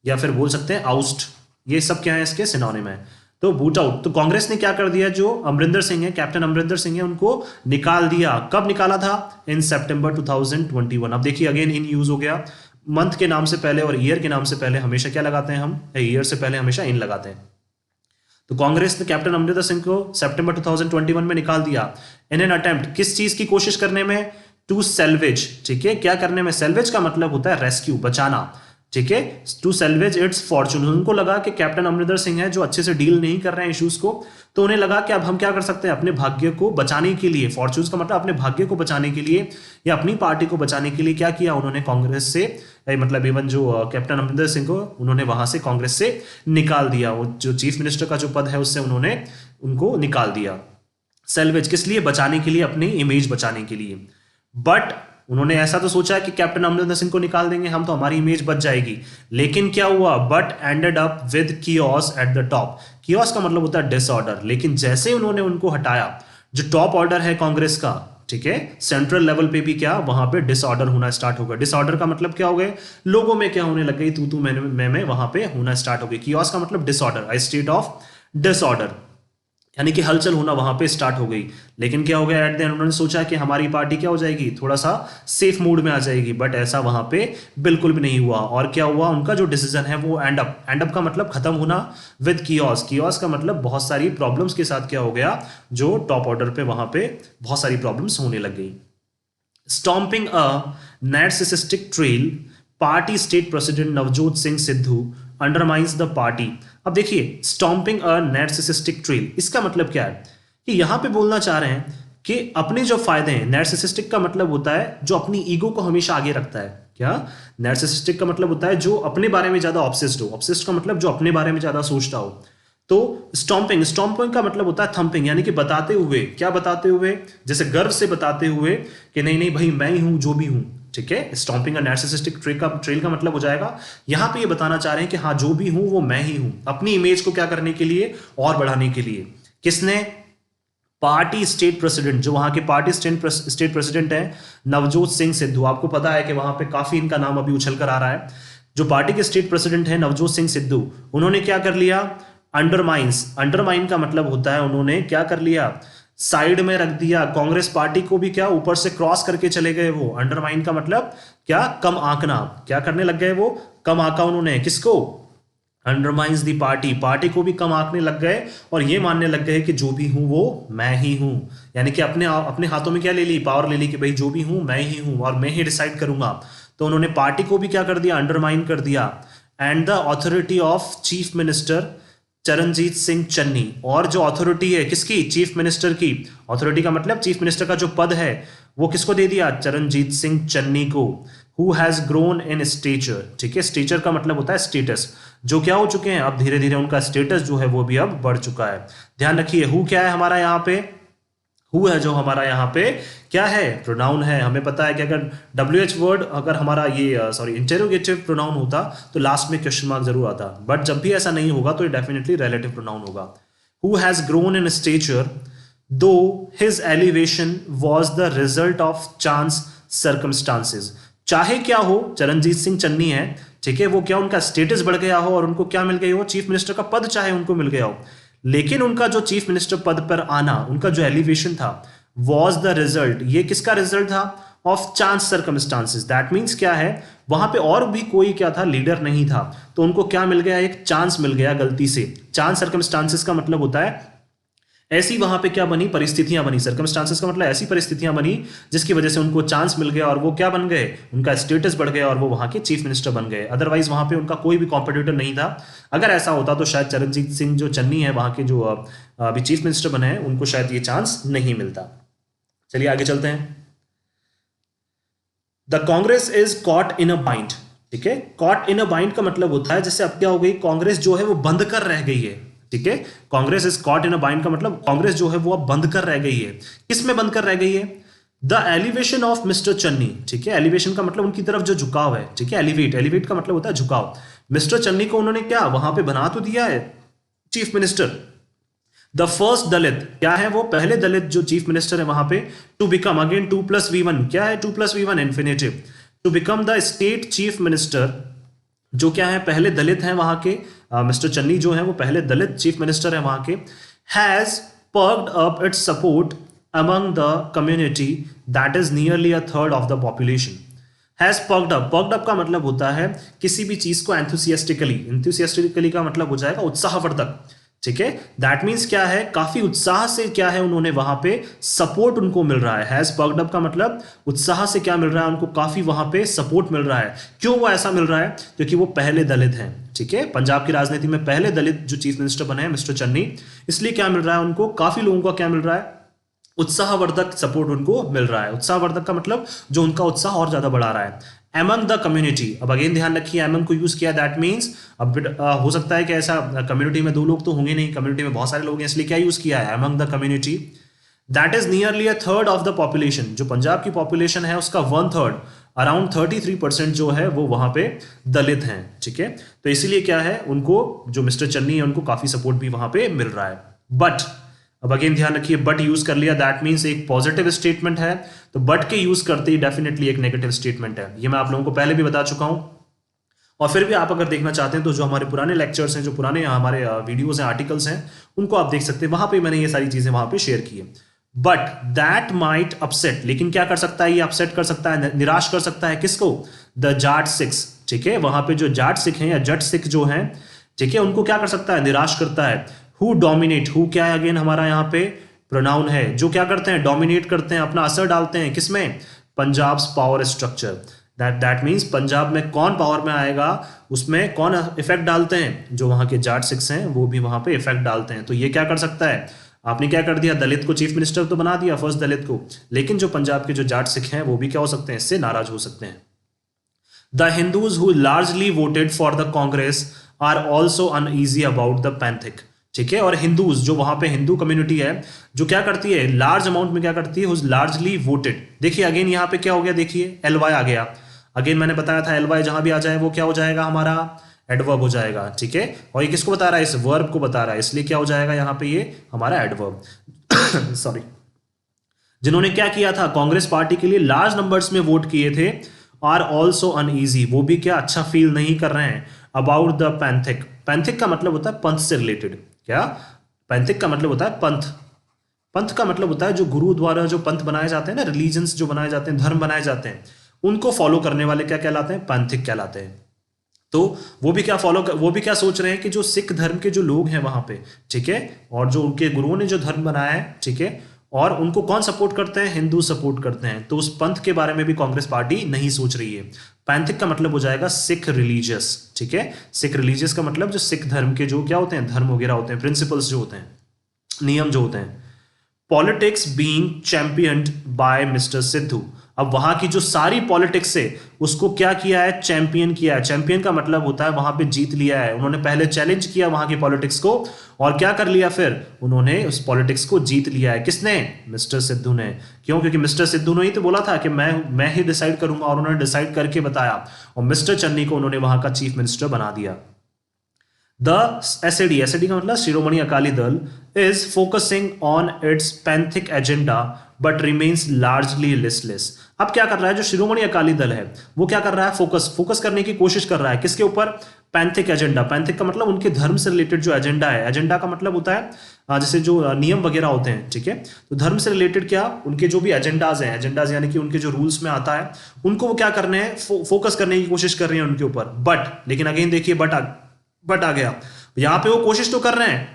या फिर बोल सकते हैं आउस्ट, ये सब क्या है, इसके सिनोनिम है। तो बूट आउट, तो कांग्रेस ने क्या कर दिया, जो अमरिंदर सिंह है, कैप्टन अमरिंदर सिंह है, उनको निकाल दिया। कब निकाला था, इन सितंबर 2021। अब देखिए अगेन इन यूज हो गया, मंथ के नाम से पहले और ईयर के नाम से पहले हमेशा क्या लगाते हैं हम, ईयर से पहले हमेशा इन लगाते हैं। तो कांग्रेस ने कैप्टन अमरिंदर सिंह को सितंबर 2021 में निकाल दिया, इन एन अटेम्प्ट, किस चीज की कोशिश करने में, टू सेल्वेज, ठीक है, क्या करने में, सेल्वेज का मतलब होता है रेस्क्यू, बचाना, ठीक है, टू सेल्वेज इट्स फॉर्चून। उनको लगा कि कैप्टन अमरिंदर सिंह है जो अच्छे से डील नहीं कर रहे हैं इश्यूज को, तो उन्हें लगा कि अब हम क्या कर सकते हैं, अपने भाग्य को बचाने के लिए, फॉर्चून्स का मतलब अपने भाग्य को बचाने के लिए या अपनी पार्टी को बचाने के लिए क्या किया उन्होंने, कांग्रेस से, मतलब इवन जो कैप्टन अमरिंदर सिंह को उन्होंने वहां से कांग्रेस से निकाल दिया, वो जो चीफ मिनिस्टर का जो पद है उससे उन्होंने उनको निकाल दिया। सेल्वेज किस लिए, बचाने के लिए, अपनी इमेज बचाने के लिए। बट उन्होंने ऐसा तो सोचा कि कैप्टन अमरिंदर सिंह को निकाल देंगे हम तो हमारी इमेज बच जाएगी, लेकिन क्या हुआ, but ended up with chaos at the top. Chaos का मतलब होता है डिसऑर्डर, लेकिन जैसे उन्होंने उनको हटाया, जो टॉप ऑर्डर है कांग्रेस का, ठीक है, सेंट्रल लेवल पे भी क्या, वहां पे डिसऑर्डर होना स्टार्ट हो गया। डिसऑर्डर का मतलब क्या हो गया, लोगों में क्या होने लग गई, तू मैं वहां पे होना स्टार्ट हो गई। कियोस का मतलब disorder, a state of disorder. यानी कि हलचल होना वहां पे स्टार्ट हो गई। लेकिन क्या हो गया, एट द एंड उन्होंने सोचा कि हमारी पार्टी क्या हो जाएगी, थोड़ा सा सेफ मूड में आ जाएगी, बट ऐसा वहां पे बिल्कुल भी नहीं हुआ। और क्या हुआ, उनका जो डिसीजन है वो एंड अप का मतलब खत्म होना विद कियोस। कियोस का मतलब बहुत सारी प्रॉब्लम्स के साथ क्या हो गया, जो टॉप ऑर्डर पे वहां पे बहुत सारी प्रॉब्लम्स होने लग गई। Stomping a narcissistic trail, party state president Navjot Singh Sidhu undermines the party. अब देखिए, स्टॉम्पिंग अ narcissistic ट्रेल, इसका मतलब क्या है कि यहां पे बोलना चाह रहे हैं कि अपने जो फायदे हैं, narcissistic का मतलब होता है जो अपनी ईगो को हमेशा आगे रखता है। क्या, narcissistic का मतलब होता है जो अपने बारे में ज्यादा ऑब्सेस्ड हो। ऑब्सेस्ड का मतलब जो अपने बारे में ज्यादा सोचता हो। तो स्टॉम्पिंग का मतलब होता है थंपिंग, यानी कि बताते हुए, क्या बताते हुए, जैसे गर्व से बताते हुए कि नहीं नहीं भाई मैं ही हूं जो भी हूं। ठीक है, स्टॉम्पिंग नार्सिसिस्टिक ट्रेल का मतलब हो जाएगा, यहां पे ये बताना चाह रहे हैं कि हाँ जो भी हूं वो मैं ही हूं, अपनी इमेज को क्या करने के लिए, और बढ़ाने के लिए। किसने, पार्टी स्टेट प्रेसिडेंट, जो वहां के पार्टी स्टेट प्रेसिडेंट है नवजोत सिंह सिद्धू। आपको पता है कि वहां पे काफी इनका नाम अभी उछल कर आ रहा है। जो पार्टी के स्टेट प्रेसिडेंट है नवजोत सिंह सिद्धू, उन्होंने क्या कर लिया, अंडरमाइन का मतलब होता है उन्होंने क्या कर लिया, साइड में रख दिया कांग्रेस पार्टी को भी, क्या ऊपर से क्रॉस करके चले गए वो। अंडरमाइन का मतलब क्या, कम आंकना, क्या करने लग गए वो, कम आंका उन्होंने, किसको, अंडरमाइंस दी पार्टी, पार्टी को भी कम आंकने लग गए और ये मानने लग गए कि जो भी हूं वो मैं ही हूं। यानी कि अपने अपने हाथों में क्या ले ली, पावर ले ली कि भाई जो भी हूं मैं ही हूं और मैं ही डिसाइड करूंगा। तो उन्होंने पार्टी को भी क्या कर दिया, अंडरमाइन कर दिया। And the authority of chief minister Charanjit Singh Channi, और जो अथॉरिटी है किसकी, चीफ मिनिस्टर की, अथॉरिटी का मतलब चीफ मिनिस्टर का जो पद है वो किसको दे दिया, चरणजीत सिंह चन्नी को। Who has grown in stature, ठीक है, स्टेचर का मतलब होता है स्टेटस, जो क्या हो चुके हैं, अब धीरे धीरे उनका स्टेटस जो है वो भी अब बढ़ चुका है। ध्यान रखिए, हु क्या है हमारा यहाँ पे, हु है जो हमारा यहाँ पे क्या है, प्रोनाउन है। हमें पता है कि अगर WH वर्ड अगर हमारा ये इंटेरोगेटिव प्रोनाउन होता तो लास्ट में क्वेश्चन मार्क जरूर आता, बट जब भी ऐसा नहीं होगा तो ये डेफिनेटली रिलेटिव प्रोनाउन होगा। Who has grown in stature though his elevation was the result of chance circumstances. चाहे क्या हो, चरणजीत सिंह चन्नी है, ठीक है, वो क्या उनका स्टेटस बढ़ गया हो और उनको क्या मिल गई हो, चीफ मिनिस्टर का पद चाहे उनको मिल गया हो, लेकिन उनका जो चीफ मिनिस्टर पद पर आना, उनका जो एलिवेशन था, वॉज द रिजल्ट, ये किसका रिजल्ट था, of chance circumstances. That means क्या है, वहां पे और भी कोई क्या था, लीडर नहीं था, तो उनको क्या मिल गया, एक चांस मिल गया गलती से। चांस सर्कमस्टांसेस का मतलब होता है ऐसी वहां पे क्या बनी, परिस्थितियां बनी। सर्कमस्टांसेस का मतलब ऐसी परिस्थितियां बनी जिसकी वजह से उनको चांस मिल गया और वो क्या बन गए, उनका स्टेटस बढ़ गया और वो वहां के चीफ मिनिस्टर बन गए। अदरवाइज वहां पे उनका कोई भी कॉम्पिटिटर नहीं था। अगर ऐसा होता तो शायद चरणजीत सिंह जो चन्नी है वहां के जो अभी चीफ मिनिस्टर बने हैं उनको शायद ये चांस नहीं मिलता। चलिए आगे चलते हैं। The Congress is caught in a bind, ठीक है, कॉट इन अ बाइंड का मतलब होता है जैसे अब क्या हो गई, कांग्रेस जो है वो बंद कर रह गई है। ठीक है, Congress is caught in a bind का मतलब कांग्रेस जो है वो अब बंद कर रह गई है। किस में बंद कर रह गई है, the elevation of mister Channi, ठीक है, एलिवेशन का मतलब उनकी तरफ जो झुकाव है, ठीक है, एलिवेट का मतलब होता है झुकाव। मिस्टर चन्नी को उन्होंने क्या वहां पे बना तो दिया है चीफ मिनिस्टर। द फर्स्ट दलित, क्या है वो, पहले दलित जो चीफ मिनिस्टर है वहां पे, टू बिकम, अगेन 2+V1, क्या है 2+V1 infinitive, to become the state chief minister, जो क्या है पहले दलित हैं वहां के, मिस्टर चन्नी जो है वो पहले दलित चीफ मिनिस्टर है वहां के, has perked up its support among the community that is nearly a third of the population. Has perked up का मतलब होता है किसी भी चीज को एंथुसियास्टिकली का मतलब हो जाएगा उत्साहवर्धक। ठीक है, दैट मीन्स क्या है, काफी उत्साह से क्या है उन्होंने वहां पे सपोर्ट उनको मिल रहा है। हैज पर्क्ड अप का मतलब उत्साह से क्या मिल रहा है उनको, काफी वहां पे सपोर्ट मिल रहा है। क्यों वो ऐसा मिल रहा है, क्योंकि वो पहले दलित हैं। ठीक है, पंजाब की राजनीति में पहले दलित जो चीफ मिनिस्टर बने हैं मिस्टर चन्नी, इसलिए क्या मिल रहा है उनको, काफी लोगों का क्या मिल रहा है, उत्साहवर्धक सपोर्ट उनको मिल रहा है। उत्साहवर्धक का मतलब जो उनका उत्साह और ज्यादा बढ़ा रहा है। एमंग द कम्युनिटी, अब अगेन ध्यान रखिए एमंग को यूज किया, दैट मीन्स अब हो सकता है कि ऐसा कम्युनिटी में दो लोग तो होंगे नहीं, कम्युनिटी में बहुत सारे लोग हैं, इसलिए क्या यूज किया है, among the community that is nearly a third of the population, जो पंजाब की पॉपुलेशन है उसका 1/3, अराउंड 33% जो है वो वहां पे दलित हैं। ठीक है, तो इसीलिए क्या है उनको, जो मिस्टर चन्नी है उनको काफी सपोर्ट भी वहां पे मिल रहा है। बट अब अगेन ध्यान रखिए, बट यूज कर लिया, दैट मीन्स एक पॉजिटिव स्टेटमेंट है, तो बट के यूज करते ही डेफिनेटली एक नेगेटिव स्टेटमेंट है। ये मैं आप लोगों को पहले भी बता चुका हूं। और फिर भी आप अगर देखना चाहते हैं तो जो हमारे पुराने लेक्चर्स हैं, जो पुराने हमारे वीडियोस हैं, आर्टिकल्स हैं, उनको आप देख सकते हैं, वहां पे मैंने ये सारी चीजें वहां पे शेयर की है। बट दैट माइट अपसेट, लेकिन क्या कर सकता है, ये अपसेट कर सकता है, निराश कर सकता है किसको, द जाट सिख्स, ठीक है, वहां पे जो जाट सिख हैं या जट सिख जो हैं, ठीक है, उनको क्या कर सकता है, निराश करता है। हु डोमिनेट, हु क्या है अगेन हमारा यहाँ पे प्रोनाउन है, जो क्या करते हैं, डोमिनेट करते हैं, अपना असर डालते हैं किसमें, Punjab power structure. That means Punjab में कौन पावर में आएगा, उसमें कौन इफेक्ट डालते हैं, जो वहां के जाट सिख्स हैं वो भी वहां पे इफेक्ट डालते हैं। तो ये क्या कर सकता है, आपने क्या कर दिया, दलित को चीफ मिनिस्टर तो बना दिया, फर्स्ट दलित को, लेकिन जो पंजाब के जो जाट सिख हैं वो भी क्या हो सकते हैं, इससे नाराज हो सकते हैं। The Hindus who largely voted for the Congress are also uneasy about the Panthic, ठीक है, और हिंदूज जो वहां पे हिंदू कम्युनिटी है जो क्या करती है, लार्ज अमाउंट में क्या करती है, हुज लार्जली वोटेड। देखिए अगेन यहाँ पे क्या हो गया, देखिए एल वाई आ गया, अगेन मैंने बताया था एल वाई जहां भी आ जाए वो क्या हो जाएगा, हमारा एडवर्ब हो जाएगा, ठीक है, और ये किसको बता रहा है, इस वर्ब को बता रहा है, इसलिए क्या हो जाएगा यहाँ पे ये हमारा एडवर्ब सॉरी। जिन्होंने क्या किया था, कांग्रेस पार्टी के लिए लार्ज नंबर्स में वोट किए थे, आर ऑल्सो अनईजी, वो भी क्या अच्छा फील नहीं कर रहे हैं, अबाउट द पैंथिक। पैंथिक का मतलब होता है पंथ से रिलेटेड, क्या, पैंथिक का मतलब होता है पंथ, पंथ का मतलब होता है जो गुरु द्वारा जो पंथ बनाए जाते हैं ना, रिलीजन्स जो बनाए जाते हैं, धर्म बनाए जाते हैं, उनको फॉलो करने वाले क्या कहलाते हैं, पैंथिक कहलाते हैं। तो वो भी क्या वो भी क्या सोच रहे हैं कि जो सिख धर्म के जो लोग हैं वहां पे, ठीक है, और जो उनके गुरुओं ने जो धर्म बनाया है, ठीक है, और उनको कौन सपोर्ट करते हैं, हिंदू सपोर्ट करते हैं, तो उस पंथ के बारे में भी कांग्रेस पार्टी नहीं सोच रही है। पैंथिक का मतलब हो जाएगा सिख रिलीजियस, ठीक है, सिख रिलीजियस का मतलब जो सिख धर्म के जो क्या होते हैं, धर्म वगैरह होते हैं, प्रिंसिपल्स जो होते हैं, नियम जो होते हैं। Politics being championed by mister Sidhu, अब वहां की जो सारी पॉलिटिक्स है उसको क्या किया है, चैंपियन किया है। चैंपियन का मतलब होता है वहां पे जीत लिया है, उन्होंने पहले चैलेंज किया वहां की पॉलिटिक्स को और क्या कर लिया, फिर उन्होंने उस पॉलिटिक्स को जीत लिया है। किसने, मिस्टर सिद्धू ने। क्यों, क्योंकि मिस्टर सिद्धू ने ही तो बोला था कि मैं ही डिसाइड करूंगा, और उन्होंने डिसाइड करके बताया, और मिस्टर चन्नी को उन्होंने वहां का चीफ मिनिस्टर बना दिया। द एसएडी का मतलब शिरोमणि अकाली दल is focusing on it's Pethick agenda but remains largely listless. अब क्या कर रहा है जो शिरोमणि अकाली दल है वो क्या कर रहा है, फोकस करने की कोशिश कर रहा है किसके ऊपर, पैंथिक एजेंडा। पैंथिक का मतलब उनके धर्म से रिलेटेड जो एजेंडा है, एजेंडा का मतलब होता है जैसे जो नियम वगैरह होते हैं, ठीक है, तो धर्म से रिलेटेड क्या उनके जो भी एजेंडाज हैं, एजेंडाज यानी कि उनके जो रूल्स में आता है उनको वो क्या करने हैं, फोकस करने की कोशिश कर रही है उनके ऊपर। बट लेकिन अगेन देखिए बट आ गया, यहां पे वो कोशिश तो कर रहे हैं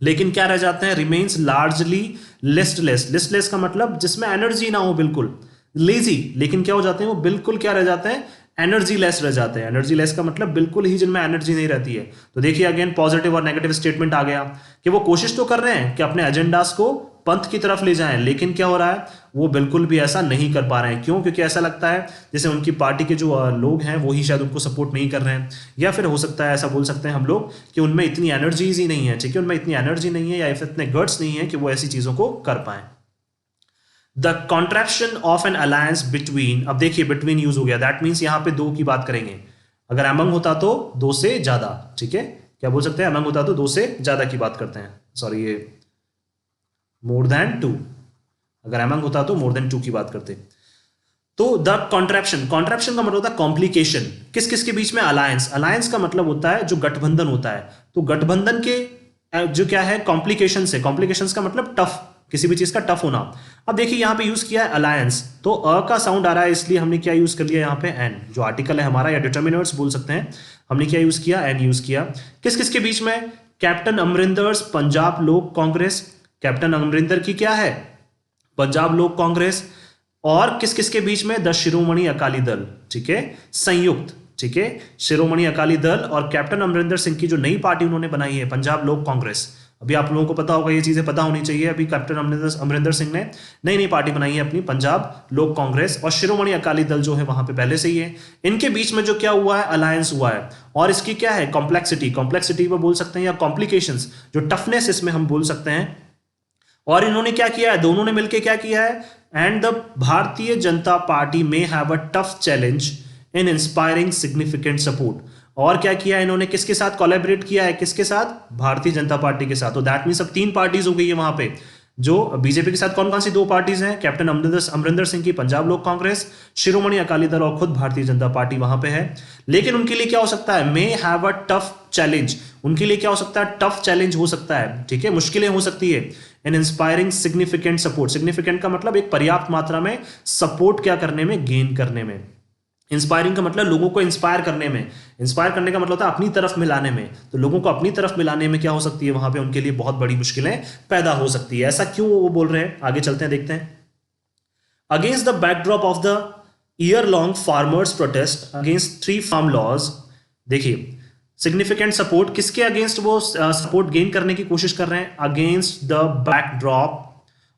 लेकिन क्या रह जाते हैं, रिमेन्स लार्जली लिस्टलेस का मतलब जिसमें एनर्जी ना हो, बिल्कुल लेजी, लेकिन क्या हो जाते हैं वो बिल्कुल क्या रह जाते हैं, एनर्जी लेस रह जाते हैं। एनर्जी लेस का मतलब बिल्कुल ही जिनमें एनर्जी नहीं रहती है। तो देखिए अगेन पॉजिटिव और नेगेटिव स्टेटमेंट आ गया कि वो कोशिश तो कर रहे हैं कि अपने एजेंडास को पंथ की तरफ ले जाएं, लेकिन क्या हो रहा है, वो बिल्कुल भी ऐसा नहीं कर पा रहे हैं। क्यों, क्योंकि ऐसा लगता है जैसे उनकी पार्टी के जो लोग हैं वो ही शायद उनको सपोर्ट नहीं कर रहे हैं, या फिर हो सकता है ऐसा बोल सकते हैं हम लोग कि उनमें इतनी एनर्जीज ही नहीं है, ठीक है, उनमें इतनी एनर्जी नहीं है या इतने गट्स नहीं है कि वो ऐसी चीजों को कर पाए। The contraction of N alliance between, अब देखिए बिटवीन यूज हो गया, दैट मीन्स यहां पे दो की बात करेंगे। अगर अमंग होता तो दो से ज्यादा, ठीक है, क्या बोल सकते हैं, अमंग होता तो दो से ज्यादा की बात करते हैं, सॉरी ये मोर देन टू, अगर अमंग होता तो मोर देन टू की बात करते। तो द कॉन्ट्रैक्शन का मतलब होता है कॉम्प्लिकेशन, किस किस के बीच में, अलायंस का मतलब होता है जो गठबंधन होता है, तो गठबंधन के जो क्या है कॉम्प्लिकेशन है, कॉम्प्लिकेशन का मतलब टफ, किसी भी चीज का टफ होना। अब देखिए यहां पे यूज किया है अलायंस, तो अ का साउंड आ रहा है इसलिए हमने क्या यूज कर लिया यहाँ पे एन, जो आर्टिकल है हमारा या डिटर्मिनर्स बोल सकते हैं, हमने क्या यूज किया, एन यूज किया। किस किस के बीच में, कैप्टन अमरिंदर्स पंजाब लोक कांग्रेस, कैप्टन अमरिंदर की क्या है, पंजाब लोक कांग्रेस, और किस किस के बीच में, द शिरोमणि अकाली दल, ठीक है, संयुक्त, ठीक है, शिरोमणि अकाली दल और कैप्टन अमरिंदर सिंह की जो नई पार्टी उन्होंने बनाई है पंजाब लोक कांग्रेस। अभी आप लोगों को पता होगा, ये चीजें पता होनी चाहिए, अभी कैप्टन अमरिंदर सिंह ने नई पार्टी बनाई है अपनी पंजाब लोक कांग्रेस, और शिरोमणि अकाली दल जो है वहां पे पहले से ही है। इनके बीच में जो क्या हुआ है, अलायंस हुआ है, और इसकी क्या है, कॉम्प्लेक्सिटी वो बोल सकते हैं, या कॉम्प्लिकेशंस, जो टफनेस इसमें हम बोल सकते हैं। और इन्होंने क्या किया है, दोनों ने मिलकर क्या किया है, and the Bharatiya Janata party में have a tough challenge in inspiring significant support. और क्या किया है इन्होंने, किसके साथ कोलैबोरेट किया है, किसके साथ, भारतीय जनता पार्टी के साथ। तो दैट मींस अब तीन पार्टीज हो गई है वहां पे, जो बीजेपी के साथ कौन कौन सी दो पार्टीज हैं, कैप्टन अमरिंदर सिंह की पंजाब लोक कांग्रेस, शिरोमणि अकाली दल और खुद भारतीय जनता पार्टी वहां पे है। लेकिन उनके लिए क्या हो सकता है, may have a tough challenge, उनके लिए क्या हो सकता है, टफ चैलेंज हो सकता है, ठीक है, मुश्किलें हो सकती है। N inspiring significant support, significant का मतलब एक पर्याप्त मात्रा में सपोर्ट क्या करने में, गेन करने में। इंस्पायरिंग का मतलब लोगों को इंस्पायर करने में, इंस्पायर करने का मतलब होता है अपनी तरफ मिलाने में, तो लोगों को अपनी तरफ मिलाने में क्या हो सकती है, वहां पे उनके लिए बहुत बड़ी मुश्किलें पैदा हो सकती है। ऐसा क्यों वो बोल रहे हैं, आगे चलते हैं देखते हैं। Against the backdrop of the year long farmers protest against 3 farm laws, देखिए सिग्निफिकेंट सपोर्ट किसके अगेंस्ट वो सपोर्ट गेन करने की कोशिश कर रहे हैं, against the backdrop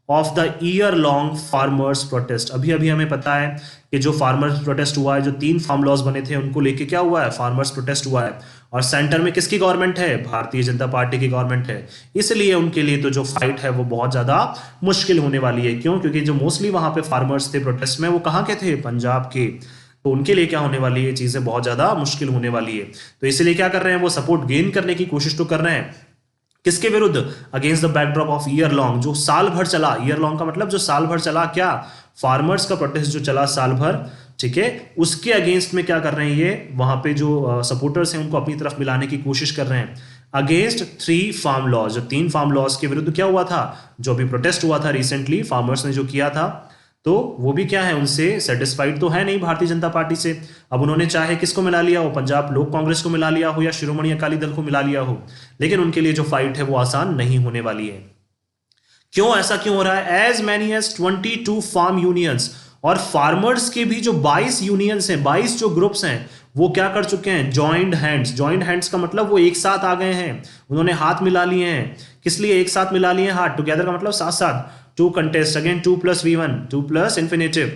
of the year long farmers protest. अभी अभी हमें पता है कि जो फार्मर्स प्रोटेस्ट हुआ है, जो 3 फार्म लॉज बने थे उनको लेके क्या हुआ है, फार्मर्स प्रोटेस्ट हुआ है, और सेंटर में किसकी गवर्नमेंट है, भारतीय जनता पार्टी की गवर्नमेंट है। इसलिए उनके लिए तो जो फाइट है वो बहुत ज्यादा मुश्किल होने वाली है। क्यों, क्योंकि जो मोस्टली वहां पे फार्मर्स थे प्रोटेस्ट में, वो कहाँ के थे, पंजाब के, तो उनके लिए क्या होने वाली है, चीजें बहुत ज्यादा मुश्किल होने वाली है। तो इसलिए क्या कर रहे हैं, वो सपोर्ट गेन करने की कोशिश तो कर रहे हैं, किसके विरुद्ध, against the backdrop of year long, जो साल भर चला, ईयर लॉन्ग का मतलब जो साल भर चला, क्या, फार्मर्स का प्रोटेस्ट जो चला साल भर, ठीक है, उसके अगेंस्ट में क्या कर रहे हैं ये, वहां पे जो सपोर्टर्स हैं उनको अपनी तरफ मिलाने की कोशिश कर रहे हैं। अगेंस्ट 3 फार्म लॉज, जो 3 फार्म लॉज के विरुद्ध क्या हुआ था, जो अभी प्रोटेस्ट हुआ था रिसेंटली, फार्मर्स ने जो किया था, तो वो भी क्या है, उनसे सेटिस्फाइड तो है नहीं भारतीय जनता पार्टी से। अब उन्होंने चाहे किसको मिला लिया हो, पंजाब लोक कांग्रेस को मिला लिया हो या शिरोमणि अकाली दल को मिला लिया हो, लेकिन उनके लिए जो फाइट है वो आसान नहीं होने वाली है। क्यों, ऐसा क्यों हो रहा है, as many as 22 farm unions, और फार्मर्स के भी जो 22 यूनियंस हैं, 22 जो ग्रुप्स हैं, वो क्या कर चुके हैं, ज्वाइंट हैंड्स, ज्वाइंट हैंड्स का मतलब वो एक साथ आ गए हैं, उन्होंने हाथ मिला लिए हैं। किस लिए एक साथ मिला लिए हैं, हाथ, टुगेदर का मतलब साथ साथ, to contest again 2 + V1, 2 plus infinitive,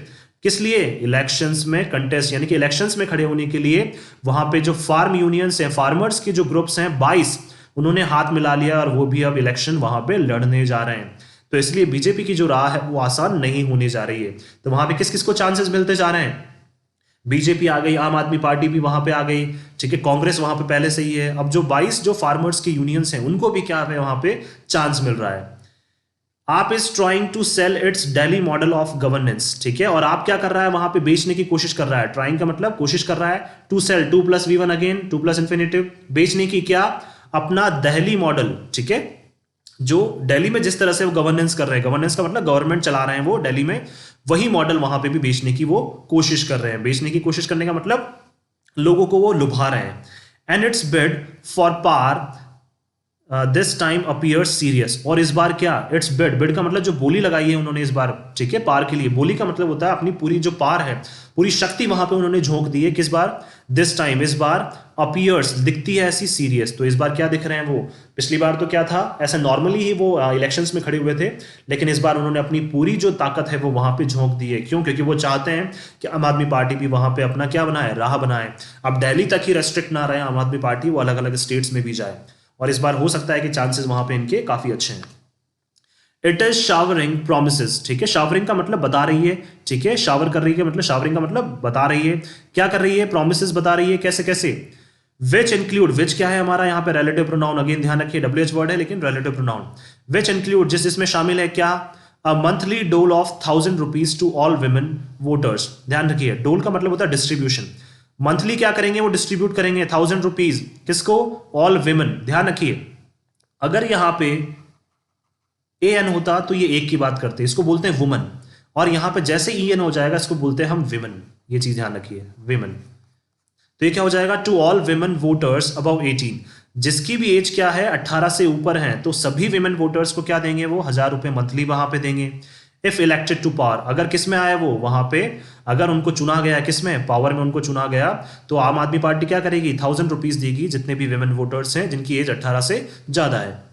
किस लिए, इलेक्शंस में कंटेस्ट, यानी कि इलेक्शंस में खड़े होने के लिए वहां पे जो फार्म यूनियंस हैं, फार्मर्स के जो ग्रुप्स हैं 22, उन्होंने हाथ मिला लिया और वो भी अब इलेक्शन वहां पे लड़ने जा रहे हैं। तो इसलिए बीजेपी की जो राह है वो आसान नहीं होने जा रही है। तो वहां पे किस किस को चांसेस मिलते जा रहे हैं, बीजेपी आ गई, आम आदमी पार्टी भी वहां पे आ गई, ठीक है, कांग्रेस वहां पे पहले से ही है, अब जो 22 जो फार्मर्स के यूनियंस हैं उनको भी क्या है, वहां पे चांस मिल रहा है। AAP is trying to sell its Delhi model of governance, ठीक है, और आप क्या कर रहा है, वहां पे बेचने की कोशिश कर रहा है, ट्राइंग का मतलब कोशिश कर रहा है, to sell 2 + V1 again 2 plus infinitive, बेचने की क्या, अपना दहली मॉडल, ठीक है, जो दिल्ली में जिस तरह से वो गवर्नेंस कर रहे हैं, गवर्नेंस का मतलब गवर्नमेंट चला रहे हैं वो दिल्ली में, वही मॉडल वहां पे भी बेचने की वो कोशिश कर रहे हैं। बेचने की कोशिश करने का मतलब लोगों को वो लुभा रहे हैं। And its bid for power this time appears serious, और इस बार क्या, इट्स बिड, बिड का मतलब जो बोली लगाई है उन्होंने इस बार, ठीक है, पार के लिए, बोली का मतलब होता है अपनी पूरी जो पार है, पूरी शक्ति वहां पे उन्होंने झोंक दी है, किस बार, दिस टाइम, इस बार, अपीयर्स दिखती है ऐसी सीरियस, तो इस बार क्या दिख रहे हैं वो, पिछली बार तो क्या था, ऐसा नॉर्मली ही वो इलेक्शंस में खड़े हुए थे, लेकिन इस बार उन्होंने अपनी पूरी जो ताकत है वो वहां पे झोंक दी है। क्यों, क्योंकि वो चाहते हैं कि आम आदमी पार्टी भी वहां पे अपना क्या बनाए, राह बनाए, अब दिल्ली तक ही रेस्ट्रिक्ट ना रहे आम आदमी पार्टी, वो अलग अलग स्टेट्स में भी जाए, और इस बार हो सकता है कि चांसेस वहां पे इनके काफी अच्छे हैं। इट इज शावरिंग प्रोमिसेस, ठीक है, शावरिंग का मतलब बता रही है, ठीक है, शावर कर रही है मतलब, शावरिंग का मतलब बता रही है, क्या कर रही है, प्रोमिसेस बता रही है, कैसे कैसे, विच इंक्लूड, विच क्या है हमारा यहाँ पे रिलेटिव प्रोनाउन, अगेन ध्यान रखिए WH वर्ड है लेकिन रिलेटिव प्रोनाउन, विच इंक्लूड जिसमें शामिल है क्या, a monthly dole of 1000 rupees to all women voters, ध्यान रखिए, डोल का मतलब होता है डिस्ट्रीब्यूशन, मंथली क्या करेंगे, वो डिस्ट्रीब्यूट करेंगे 1000 रुपीज, किसको, ऑल विमेन, ध्यान रखिए, अगर यहां पे AN होता तो ये एक की बात करते, इसको बोलते हैं वुमन, और यहां पे जैसे EN हो जाएगा इसको बोलते हैं हम विमेन, ये चीज ध्यान रखिए, विमेन, तो ये क्या हो जाएगा, to all women voters above 18, जिसकी भी एज क्या है 18 से ऊपर है, तो सभी विमेन वोटर्स को क्या देंगे, वो 1000 रुपए मंथली वहां पे देंगे। इफ इलेक्टेड टू पावर, अगर किस में आए वो, वहां पे अगर उनको चुना गया, किस में, पावर में उनको चुना गया, तो आम आदमी पार्टी क्या करेगी, 1000 रुपीज देगी जितने भी विमेन वोटर्स हैं जिनकी एज 18 से ज्यादा है।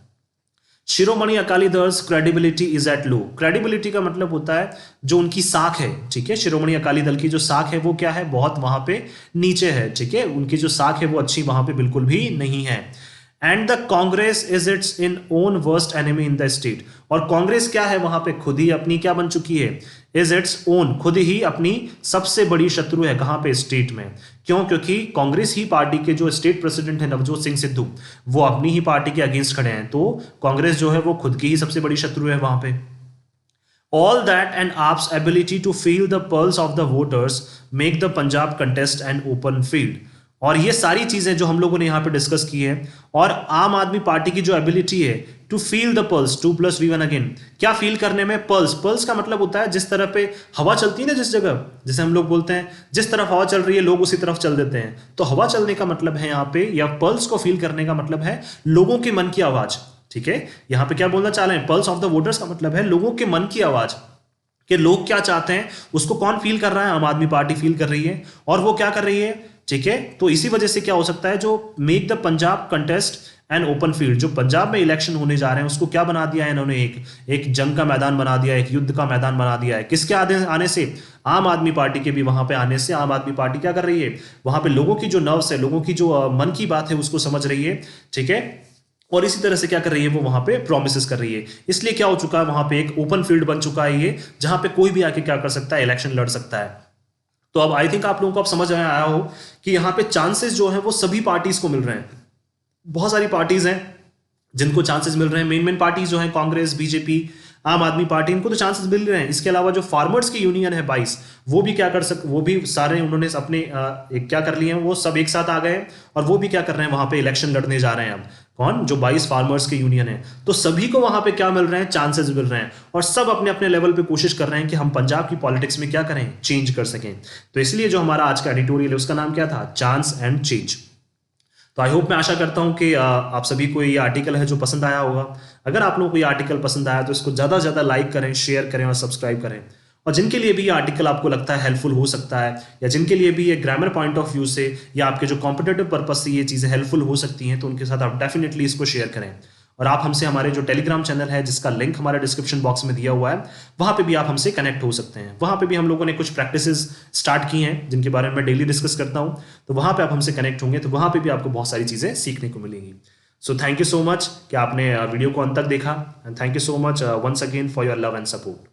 Shiromani Akali Dal's credibility is at low, credibility का मतलब होता है जो उनकी साख है, ठीक है, शिरोमणि अकाली दल की जो साख है वो क्या है, बहुत वहां पे नीचे है, ठीक है, उनकी जो साख है वो अच्छी वहां पे बिल्कुल भी नहीं है। And the Congress is it's in own worst enemy in the state. और कांग्रेस क्या है वहां पे, खुद ही अपनी क्या बन चुकी है, इज इट्स ओन, खुद ही अपनी सबसे बड़ी शत्रु है। कहां पे, स्टेट में। क्यों? क्योंकि कांग्रेस ही पार्टी के जो स्टेट प्रेसिडेंट है नवजोत सिंह सिद्धू, वो अपनी ही पार्टी के अगेंस्ट खड़े हैं, तो कांग्रेस जो है वो खुद की ही सबसे बड़ी शत्रु है वहां पे। All that and AAP's ability to feel the pulse of the voters make the Punjab contest an open field। और ये सारी चीजें जो हम लोगों ने यहाँ पे डिस्कस की है, और आम आदमी पार्टी की जो एबिलिटी है to feel the pulse, 2+V1 again, क्या फील करने में, पल्स। पल्स का मतलब होता है जिस तरह पे हवा चलती है ना, जिस जगह, जैसे हम लोग बोलते हैं जिस तरफ हवा चल रही है लोग उसी तरफ चल देते हैं, तो हवा चलने का मतलब है यहाँ पे, या पल्स को फील करने का मतलब है लोगों के मन की आवाज। ठीक है, यहां पे क्या बोलना चाह रहे हैं, पल्स ऑफ द वोटर्स का मतलब है लोगों के मन की आवाज, कि लोग क्या चाहते हैं उसको कौन फील कर रहा है, आम आदमी पार्टी फील कर रही है, और वो क्या कर रही है। ठीक है, तो इसी वजह से क्या हो सकता है, जो make the Punjab contest and open field, जो पंजाब में इलेक्शन होने जा रहे हैं उसको क्या बना दिया है इन्होंने, एक जंग का मैदान बना दिया है, एक युद्ध का मैदान बना दिया है। किसके आने से, आम आदमी पार्टी के भी वहां पे आने से। आम आदमी पार्टी क्या कर रही है, वहां पे लोगों की जो नर्व्स है, लोगों की जो मन की बात है उसको समझ रही है। ठीक है, और इसी तरह से क्या कर रही है, वो वहां पे प्रोमिसेस कर रही है। इसलिए क्या हो चुका है, वहां पे एक ओपन फील्ड बन चुका है ये, जहां पे कोई भी आके क्या कर सकता है, इलेक्शन लड़ सकता है। तो अब आई थिंक आप लोगों को अब समझ आया हो कि यहाँ पे चांसेस जो है वो सभी पार्टीज को मिल रहे हैं। बहुत सारी पार्टीज हैं जिनको चांसेस मिल रहे हैं, मेन पार्टीज जो हैं कांग्रेस, बीजेपी, आम आदमी पार्टी, इनको तो चांसेस मिल रहे हैं। इसके अलावा जो फार्मर्स की यूनियन है 22, वो भी क्या कर वो भी सारे उन्होंने अपने क्या कर लिए हैं, वो सब एक साथ आ गए और वो भी क्या कर रहे हैं, वहां पे इलेक्शन लड़ने जा रहे हैं। अब कौन, जो 22 फार्मर्स की यूनियन है, तो सभी को वहां पे क्या मिल रहे हैं, चांसेस मिल रहे हैं, और सब अपने अपने लेवल पे कोशिश कर रहे हैं कि हम पंजाब की पॉलिटिक्स में क्या करें, चेंज कर सकें। तो इसलिए जो हमारा आज का एडिटोरियल है उसका नाम क्या था, चांस एंड चेंज। तो आई होप, मैं आशा करता हूं कि आप सभी को ये आर्टिकल है जो पसंद आया होगा। अगर आप लोगों को ये आर्टिकल पसंद आया तो इसको ज़्यादा से ज़्यादा लाइक करें, शेयर करें और सब्सक्राइब करें। और जिनके लिए भी ये आर्टिकल आपको लगता है हेल्पफुल हो सकता है, या जिनके लिए भी ये ग्रामर पॉइंट ऑफ व्यू से या आपके जो कॉम्पिटेटिव पर्पज से ये चीज़ें हेल्पफुल हो सकती हैं, तो उनके साथ आप डेफिनेटली इसको शेयर करें। और आप हमसे हमारे जो टेलीग्राम चैनल है जिसका लिंक हमारे डिस्क्रिप्शन बॉक्स में दिया हुआ है, वहां पे भी आप हमसे कनेक्ट हो सकते हैं। वहां पे भी हम लोगों ने कुछ प्रैक्टिसेस स्टार्ट की हैं जिनके बारे में मैं डेली डिस्कस करता हूं, तो वहां पे आप हमसे कनेक्ट होंगे तो वहां पे भी आपको बहुत सारी चीज़ें सीखने को मिलेंगी। So thank you so much कि आपने वीडियो को अंत तक देखा, and thank you so much once again for your love and support.